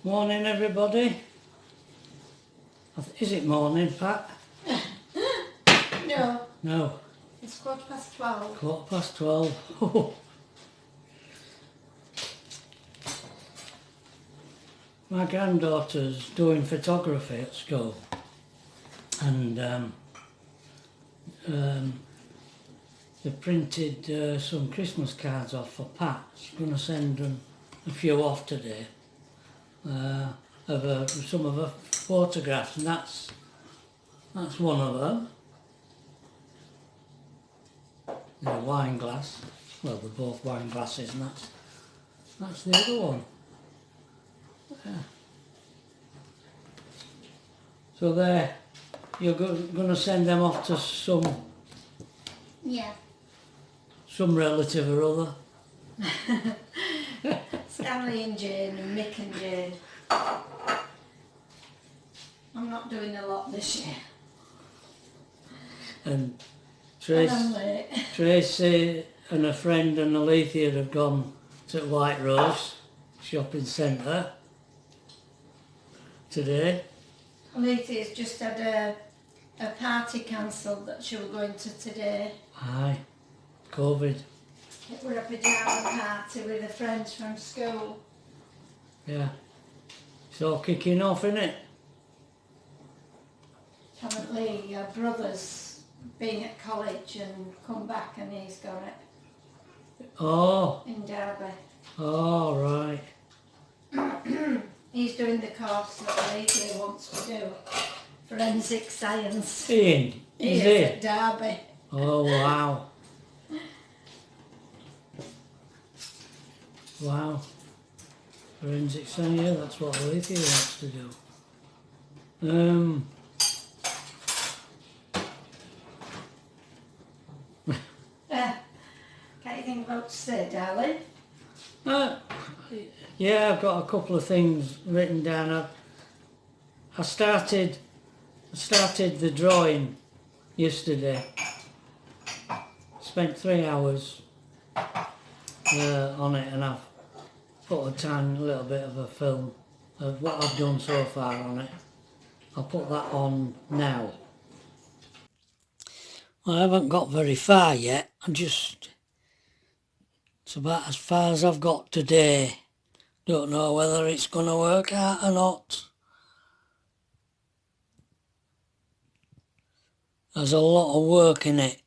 Morning everybody. Is it morning, Pat? No. No. It's 12:15. 12:15. Oh. My granddaughter's doing photography at school, and they printed some Christmas cards off for Pat. She's going to send them a few off today of some of her photographs, and that's one of them. In a wine glass. Well, they're both wine glasses, and that's the other one. Yeah. So there, you're going to send them off to some relative or other. Stanley and Jane and Mick and Jane. I'm not doing a lot this year. And Tracy and a friend and Alethea have gone to White Rose shopping centre today. Alethea's just had a party cancelled that she was going to today. Aye, COVID. It was a pyjama party with her friends from school. Yeah. It's all kicking off, isn't it? Apparently her brother's been at college and come back and he's got it. Oh. In Derby. Oh, right. He's doing the course that Alethea wants to do. Forensic science. Ian, is he? At Derby. Oh, wow. Wow. Forensic science, yeah, that's what Alethea wants to do. Can't you think about to say, darling? Yeah, I've got a couple of things written down. I started the drawing yesterday. Spent 3 hours on it, and I've put a tiny little bit of a film of what I've done so far on it. I'll put that on now. I haven't got very far yet. It's about as far as I've got today. Don't know whether it's going to work out or not. There's a lot of work in it.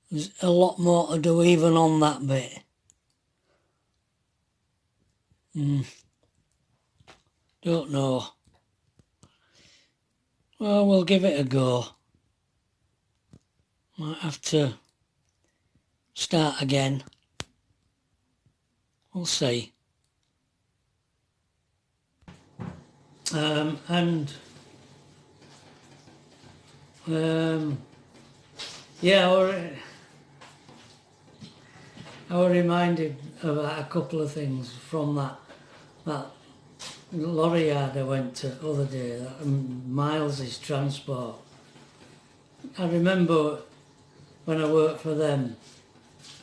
There's a lot more to do even on that bit. Don't know. Well, we'll give it a go. Might have to start again. We'll see. Yeah, I was reminded about a couple of things from that lorry yard I went to the other day, that Miles's transport. I remember when I worked for them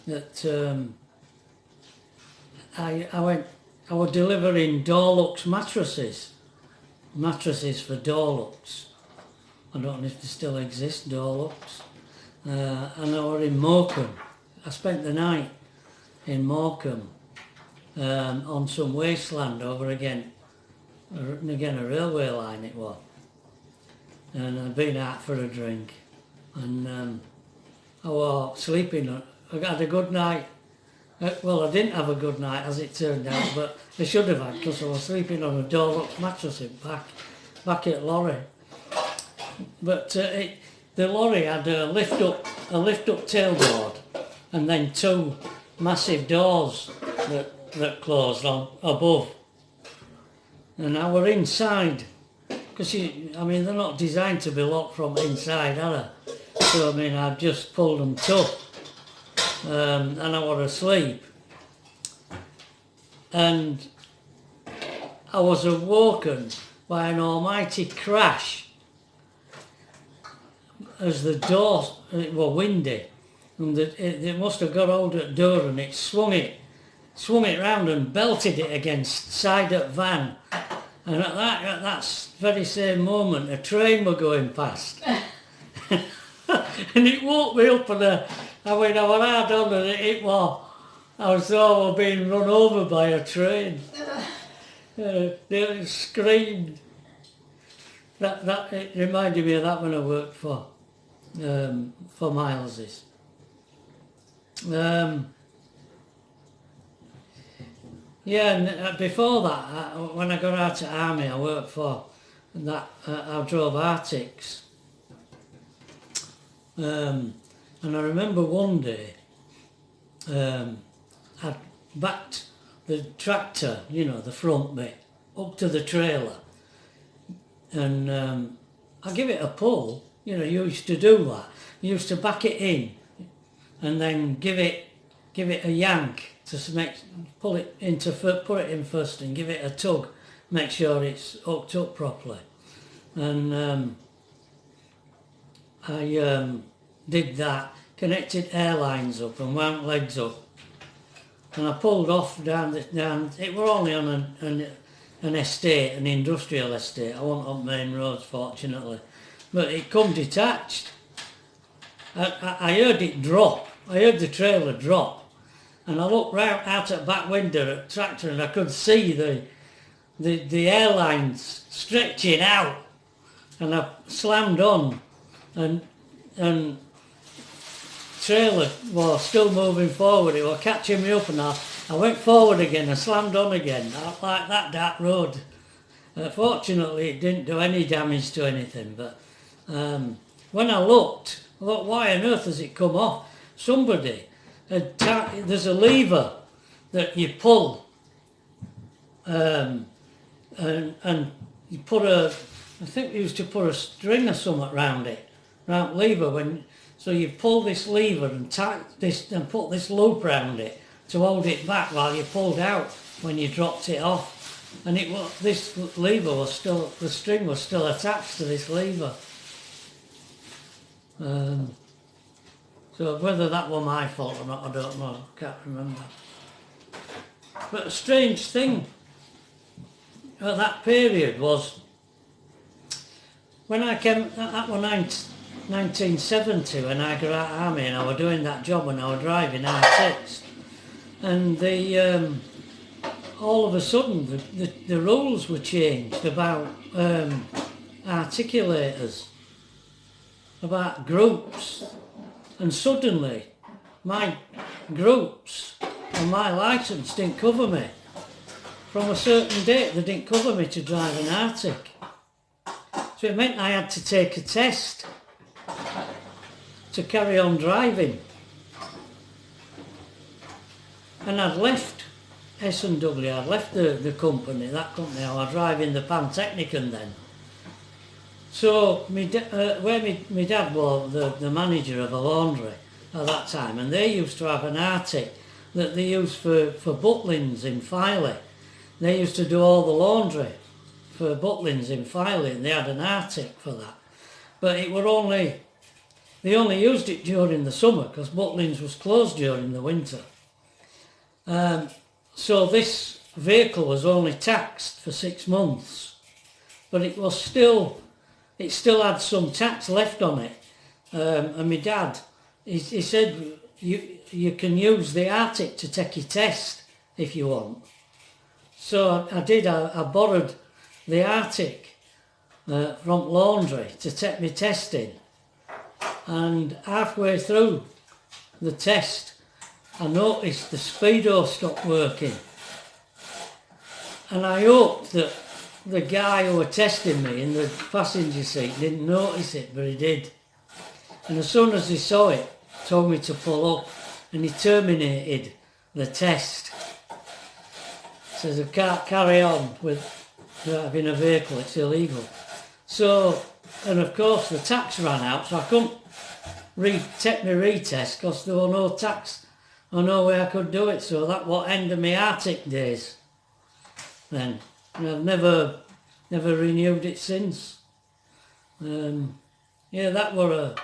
that I was delivering Dorlux mattresses for Dorlux. I don't know if they still exist, Dorlux. And I was in Morecambe. I spent the night in Morecambe on some wasteland over again a railway line it was. And I'd been out for a drink, and I was sleeping. I had a good night. Well, I didn't have a good night as it turned out, but I should have had, because I was sleeping on a Dorlux mattress back at lorry. But the lorry had a lift up tailboard, and then two massive doors that closed on above. And I were inside, because they're not designed to be locked from inside, are they? So I just pulled them tough, and I was asleep. And I was awoken by an almighty crash as the doors, it was windy, and it must have got hold of the door, and it swung swung it round and belted it against side of van. And at that very same moment, a train were going past. And it woke me up, and I went hard on, and it was, I was so being run over by a train. They screamed. That it reminded me of that when I worked for Miles's. Yeah, and before that, when I got out of army, I worked for that. I drove Arctics, and I remember one day I'd backed the tractor, you know, the front bit, up to the trailer, and I give it a pull. You know, you used to do that. You used to back it in, and then give it a yank to pull it put it in first, and give it a tug, make sure it's hooked up properly. And I did that, connected airlines up and wound legs up, and I pulled off down. It were only on an estate, an industrial estate. I wasn't on main roads, fortunately, but it come detached. I heard it drop. I heard the trailer drop. And I looked round out at the back window at the tractor, and I could see the airlines stretching out. And I slammed on, and trailer was still moving forward. It was catching me up, and I went forward again. I slammed on again, like that dark road. Fortunately, it didn't do any damage to anything. But when I looked, why on earth has it come off? Somebody. There's a lever that you pull, and you put I think you used to put a string or something around it, round lever. So you pull this lever and tight this and put this loop around it to hold it back while you pulled out when you dropped it off. And this lever was still, the string was still attached to this lever. So whether that was my fault or not, I don't know. I can't remember. But a strange thing at that period was when I came. That was 1970 when I got out of army, and I was doing that job when I was driving R6, and all of a sudden the rules were changed about articulators, about groups. And suddenly, my groups and my licence didn't cover me. From a certain date, they didn't cover me to drive an Arctic. So it meant I had to take a test to carry on driving. And I'd left S&W, I'd left the company, that company. I was driving the Pantechnicon then. So where my dad was the manager of a laundry at that time, and they used to have an Arctic that they used for Butlins in Filey. They used to do all the laundry for Butlins in Filey, and they had an Arctic for that. But they only used it during the summer because Butlins was closed during the winter. So this vehicle was only taxed for 6 months, but it still had some tax left on it. And my dad, he said, you can use the Arctic to take your test if you want. So I did, I borrowed the Arctic from laundry to take my test in. And halfway through the test, I noticed the speedo stopped working. And I hoped that the guy who was testing me in the passenger seat didn't notice it, but he did. And as soon as he saw it, told me to pull up, and he terminated the test. Says I can't carry on with driving a vehicle, it's illegal. So, and of course the tax ran out, so I couldn't take my retest because there was no tax or no way I could do it. So that was end of my Arctic days then. And I've never renewed it since. Yeah, that were a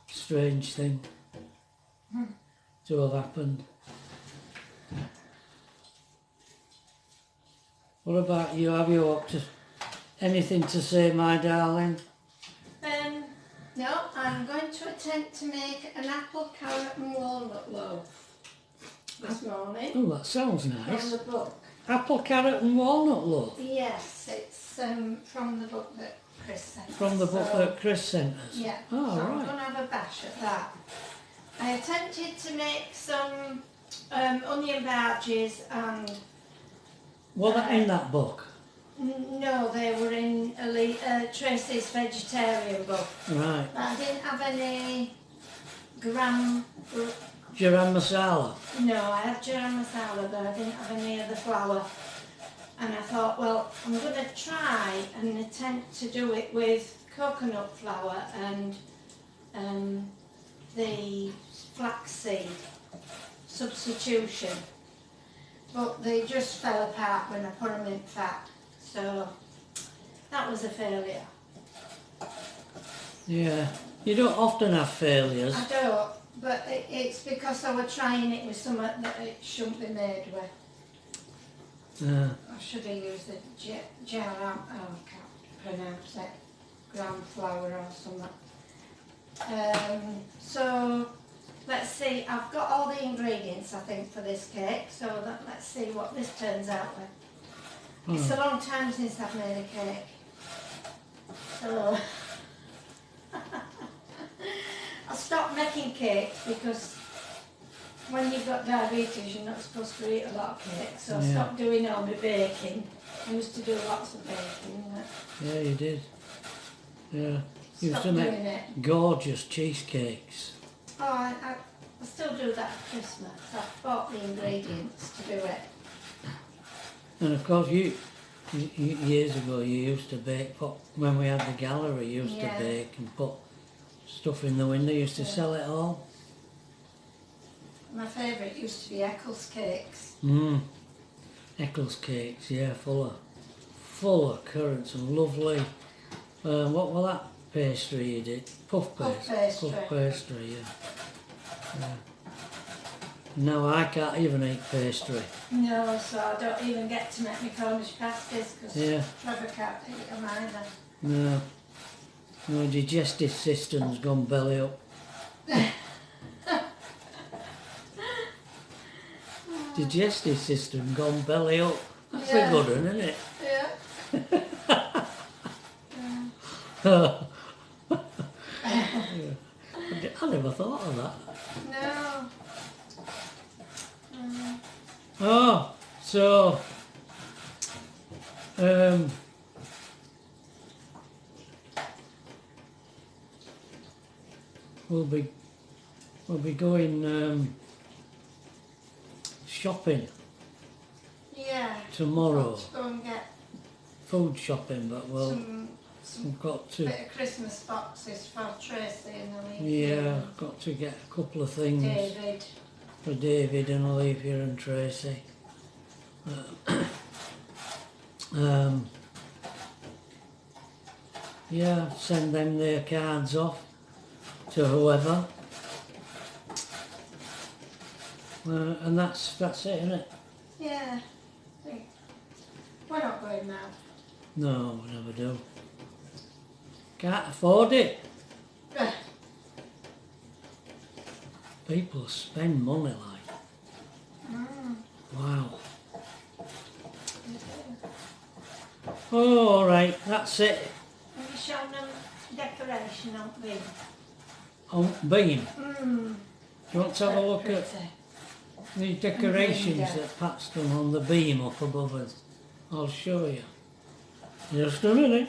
strange thing to have happened. What about you? Have you up to anything to say, my darling? No, I'm going to attempt to make an apple, carrot and walnut loaf this morning. Oh, that sounds From nice. the book. Apple, carrot and walnut loaf. Yes, it's from the book that Chris sent us. From the book that Chris sent us. Yeah, Oh, so I'm right. going to have a bash at that. I attempted to make some onion bhajis and... Were they in that book? No, they were in Tracy's vegetarian book. Right. But I didn't have any garam... Garam masala. No, I had garam masala, but I didn't have any of the flour. And I thought, well, I'm going to try and attempt to do it with coconut flour and the flaxseed substitution. But they just fell apart when I put them in fat. So that was a failure. Yeah. You don't often have failures. I don't, but it's because I was trying it with something that it shouldn't be made with. I should have used the gel, I can't pronounce it, gram flour or something. So let's see, I've got all the ingredients I think for this cake, so let's see what this turns out with. It's a long time since I've made a cake. So I stopped making cakes because when you've got diabetes you're not supposed to eat a lot of cake, so I stopped doing all my baking. I used to do lots of baking. Yeah, you did. Yeah. You used Stopped to doing make it. gorgeous cheesecakes. Oh, I still do that at Christmas. I've bought the ingredients to do it. And of course, you years ago you used to bake. When we had the gallery, you used to bake and put stuff in the window. You used to sell it all. My favourite used to be Eccles cakes. Eccles cakes, yeah, full of currants and lovely. What was that pastry you did? Puff pastry. Puff pastry, yeah. No, I can't even eat pastry. No, so I don't even get to make my Cornish pasties because Trevor can't eat them either. No. My digestive system's gone belly up. Digestive system gone belly up. That's a good one, isn't it? Yeah. I never thought of that. No. Oh, so we'll be going shopping. Yeah. Tomorrow. Got to go and get Food shopping, but some we've got to. bit of Christmas boxes for Tracy and Olivia. Yeah, I've got to get a couple of things David. for David and Olivia and Tracy. Yeah, send them their cards off to whoever. And that's it, isn't it? Yeah. We're not going now. No, we never do. Can't afford it. People spend money like. Wow. Oh, all right, that's it. Have you shown them decoration on the On Beam. Mm. You want to have a look at the decorations Yeah. that Pat's done on the beam up above us? I'll show you. Just a minute.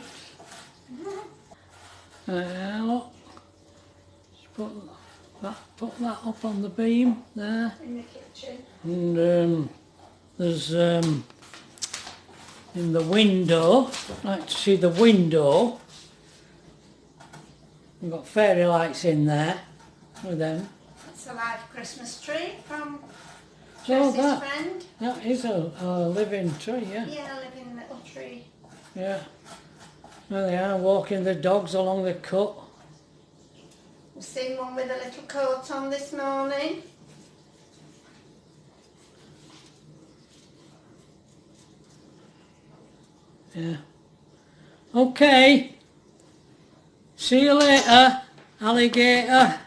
Look. Just put that up on the beam there. In the kitchen. And there's in the window, like to see the window. We've got fairy lights in there with them. It's a live Christmas tree from So Tracy's friend. that is a living tree, yeah. Yeah, a living little tree. Yeah. There they are, walking the dogs along the cut. We've seen one with a little coat on this morning. Yeah. Okay. See you later, alligator.